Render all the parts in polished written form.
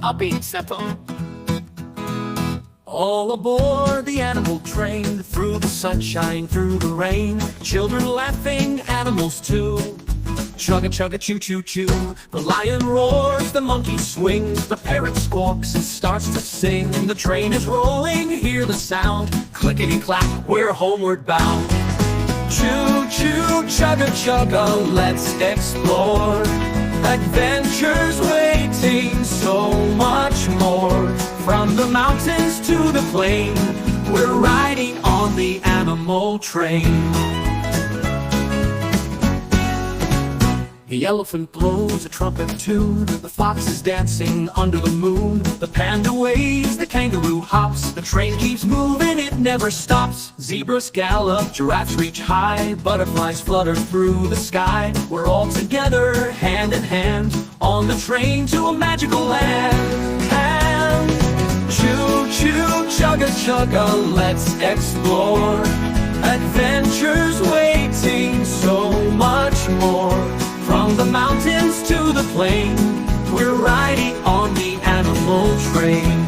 upbeat tempo. All aboard the animal train, through the sunshine, through the rain. Children laughing, animals too. Chugga-chugga, choo-choo-choo. The lion roars, the monkey swings, the parrot squawks and starts to sing. The train is rolling, hear the sound. Clickety-clack, we're homeward bound. Choo-choo, chugga-chugga, let's explore. Adventures waiting, so much more. From the mountains to the plain, we're riding on the animal train. The elephant blows a trumpet tune, the fox is dancing under the moon. The panda waves, the kangaroo hops, the train keeps moving, it never stops. Zebras gallop, giraffes reach high, butterflies flutter through the sky. We're all together, hand in hand, on the train to a magical land. And choo-choo, chugga-chugga, let's explore. Adventures waiting, so much more. From the mountains to the plain, we're riding on the animal train.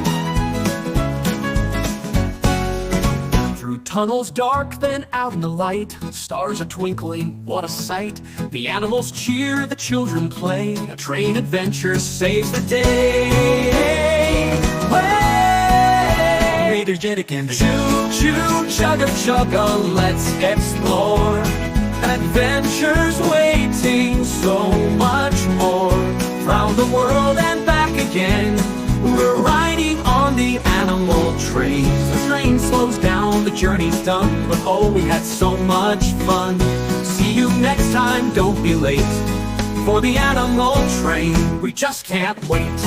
Through tunnels dark, then out in the light, stars are twinkling, what a sight. The animals cheer, the children play, a train adventure saves the day. Hey, there's yet again. Choo-choo, chugga-chugga, let's explore. Adventures waiting, so much more. Round the world and back again, we're riding on the animal train. The train slows down, the journey's done, but oh, we had so much fun. See you next time, don't be late. For the animal train, we just can't wait.